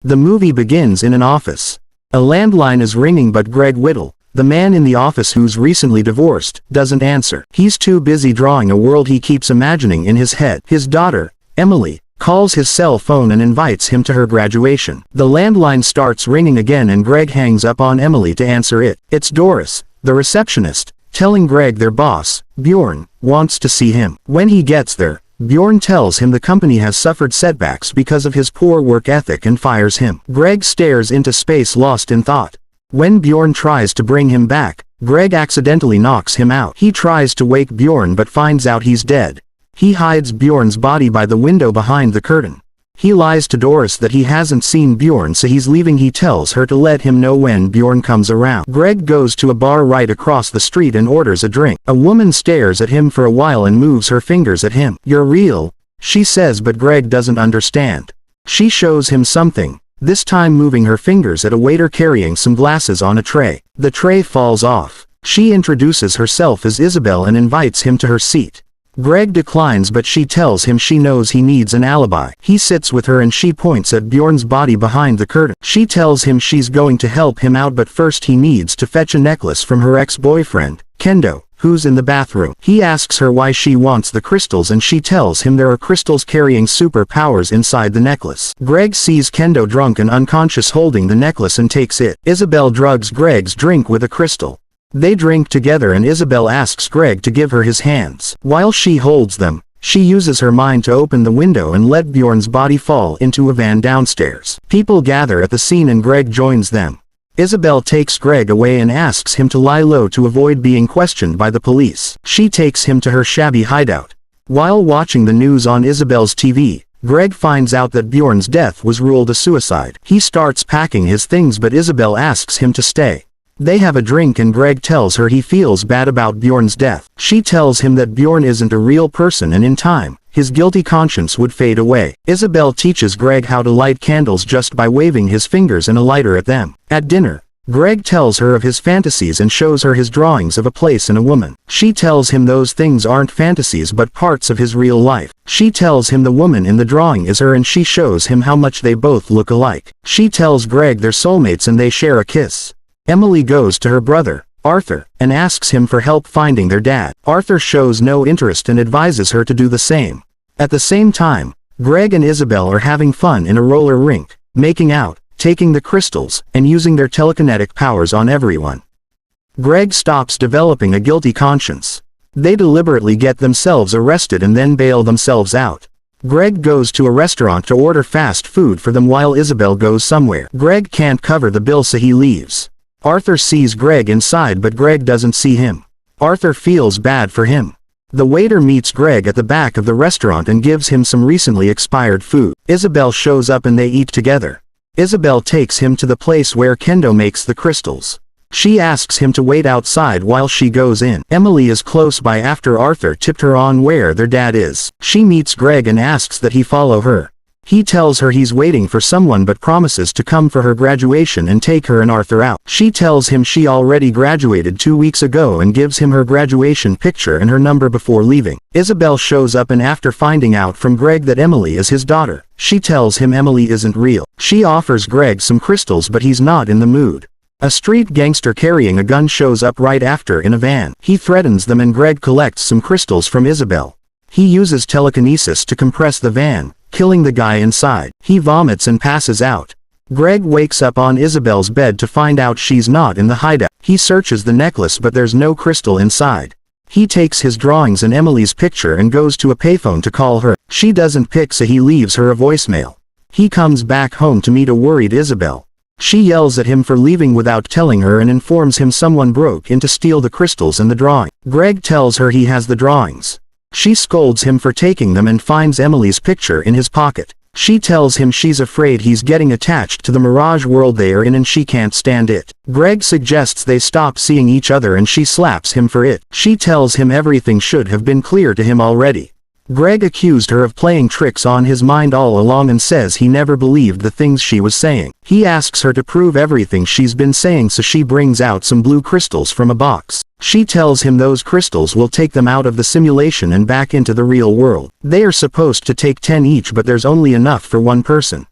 The movie begins in an office. A landline is ringing but Greg Wittle, the man in the office who's recently divorced, doesn't answer. He's too busy drawing a world he keeps imagining in his head. His daughter, Emily, calls his cell phone and invites him to her graduation. The landline starts ringing again and Greg hangs up on Emily to answer it. It's Doris, the receptionist, telling Greg their boss, Bjorn, wants to see him. When he gets there, Bjorn tells him the company has suffered setbacks because of his poor work ethic and fires him. Greg stares into space lost in thought. When Bjorn tries to bring him back, Greg accidentally knocks him out. He tries to wake Bjorn but finds out he's dead. He hides Bjorn's body by the window behind the curtain. He lies to Doris that he hasn't seen Bjorn so he's leaving. He tells her to let him know when Bjorn comes around. Greg goes to a bar right across the street and orders a drink. A woman stares at him for a while and moves her fingers at him. "You're real," she says, but Greg doesn't understand. She shows him something, this time moving her fingers at a waiter carrying some glasses on a tray. The tray falls off. She introduces herself as Isabel and invites him to her seat. Greg declines but she tells him she knows he needs an alibi. He sits with her and she points at Bjorn's body behind the curtain. She tells him she's going to help him out but first he needs to fetch a necklace from her ex-boyfriend, Kendo, who's in the bathroom. He asks her why she wants the crystals and she tells him there are crystals carrying superpowers inside the necklace. Greg sees Kendo drunk and unconscious holding the necklace and takes it. Isabel drugs Greg's drink with a crystal. They drink together and Isabel asks Greg to give her his hands. While she holds them, she uses her mind to open the window and let Bjorn's body fall into a van downstairs. People gather at the scene and Greg joins them. Isabel takes Greg away and asks him to lie low to avoid being questioned by the police. She takes him to her shabby hideout. While watching the news on Isabel's TV, Greg finds out that Bjorn's death was ruled a suicide. He starts packing his things but Isabel asks him to stay. They have a drink and Greg tells her he feels bad about Bjorn's death. She tells him that Bjorn isn't a real person and in time, his guilty conscience would fade away. Isabel teaches Greg how to light candles just by waving his fingers and a lighter at them. At dinner, Greg tells her of his fantasies and shows her his drawings of a place and a woman. She tells him those things aren't fantasies but parts of his real life. She tells him the woman in the drawing is her and she shows him how much they both look alike. She tells Greg they're soulmates and they share a kiss. Emily goes to her brother, Arthur, and asks him for help finding their dad. Arthur shows no interest and advises her to do the same. At the same time, Greg and Isabel are having fun in a roller rink, making out, taking the crystals, and using their telekinetic powers on everyone. Greg stops developing a guilty conscience. They deliberately get themselves arrested and then bail themselves out. Greg goes to a restaurant to order fast food for them while Isabel goes somewhere. Greg can't cover the bill so he leaves. Arthur sees Greg inside but Greg doesn't see him. Arthur feels bad for him. The waiter meets Greg at the back of the restaurant and gives him some recently expired food. Isabel shows up and they eat together. Isabel takes him to the place where Kendo makes the crystals. She asks him to wait outside while she goes in. Emily is close by after Arthur tipped her on where their dad is. She meets Greg and asks that he follow her. He tells her he's waiting for someone but promises to come for her graduation and take her and Arthur out. She tells him she already graduated 2 weeks ago and gives him her graduation picture and her number before leaving. Isabel shows up and after finding out from Greg that Emily is his daughter, she tells him Emily isn't real. She offers Greg some crystals but he's not in the mood. A street gangster carrying a gun shows up right after in a van. He threatens them and Greg collects some crystals from Isabel. He uses telekinesis to compress the van, killing the guy inside. He vomits and passes out. Greg wakes up on Isabel's bed to find out she's not in the hideout. He searches the necklace but there's no crystal inside. He takes his drawings and Emily's picture and goes to a payphone to call her. She doesn't pick so he leaves her a voicemail. He comes back home to meet a worried Isabel. She yells at him for leaving without telling her and informs him someone broke in to steal the crystals and the drawing. Greg tells her he has the drawings. She scolds him for taking them and finds Emily's picture in his pocket. She tells him she's afraid he's getting attached to the mirage world they are in and she can't stand it. Greg suggests they stop seeing each other and she slaps him for it. She tells him everything should have been clear to him already. Greg accused her of playing tricks on his mind all along and says he never believed the things she was saying. He asks her to prove everything she's been saying so she brings out some blue crystals from a box. She tells him those crystals will take them out of the simulation and back into the real world. They are supposed to take 10 each but there's only enough for one person.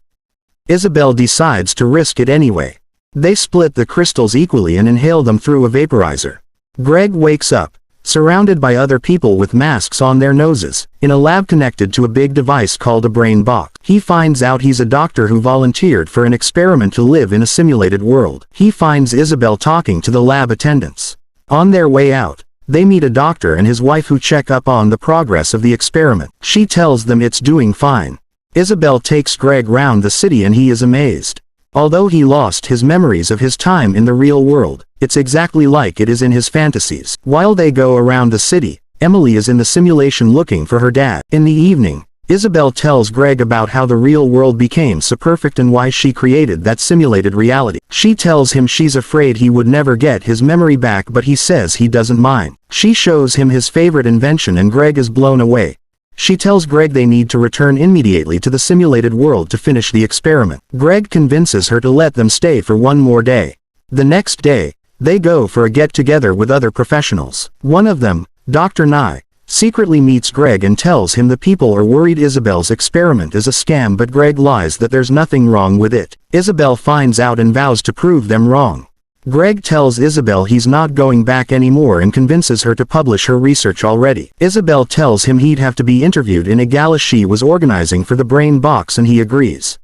Isabel decides to risk it anyway. They split the crystals equally and inhale them through a vaporizer. Greg wakes up, surrounded by other people with masks on their noses, in a lab connected to a big device called a brain box. He finds out he's a doctor who volunteered for an experiment to live in a simulated world. He finds Isabel talking to the lab attendants. On their way out, they meet a doctor and his wife who check up on the progress of the experiment. She tells them it's doing fine. Isabel takes Greg round the city and he is amazed. Although he lost his memories of his time in the real world, it's exactly like it is in his fantasies. While they go around the city, Emily is in the simulation looking for her dad. In the evening, Isabel tells Greg about how the real world became so perfect and why she created that simulated reality. She tells him she's afraid he would never get his memory back, but he says he doesn't mind. She shows him his favorite invention and Greg is blown away. She tells Greg they need to return immediately to the simulated world to finish the experiment. Greg convinces her to let them stay for one more day. The next day, they go for a get-together with other professionals. One of them, Dr. Nye, secretly meets Greg and tells him the people are worried Isabel's experiment is a scam, but Greg lies that there's nothing wrong with it. Isabel finds out and vows to prove them wrong. Greg tells Isabel he's not going back anymore and convinces her to publish her research already. Isabel tells him he'd have to be interviewed in a gala she was organizing for the brain box and he agrees.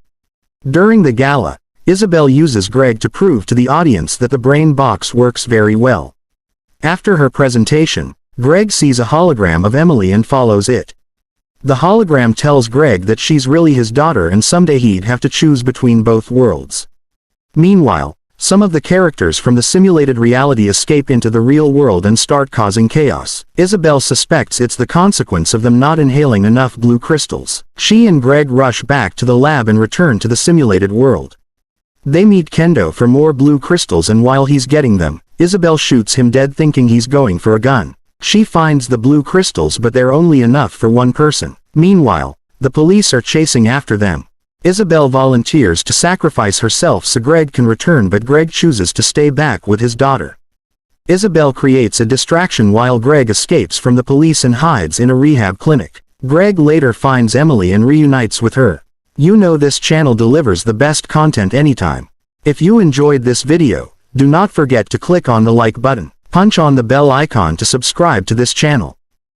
During the gala, Isabel uses Greg to prove to the audience that the brain box works very well. After her presentation, Greg sees a hologram of Emily and follows it. The hologram tells Greg that she's really his daughter and someday he'd have to choose between both worlds. Meanwhile, some of the characters from the simulated reality escape into the real world and start causing chaos. Isabel suspects it's the consequence of them not inhaling enough blue crystals. She and Greg rush back to the lab and return to the simulated world. They meet Kendo for more blue crystals and while he's getting them, Isabel shoots him dead thinking he's going for a gun. She finds the blue crystals but they're only enough for one person. Meanwhile, the police are chasing after them. Isabel volunteers to sacrifice herself so Greg can return, but Greg chooses to stay back with his daughter. Isabel creates a distraction while Greg escapes from the police and hides in a rehab clinic. Greg later finds Emily and reunites with her. You know this channel delivers the best content anytime. If you enjoyed this video, do not forget to click on the like button. Punch on the bell icon to subscribe to this channel.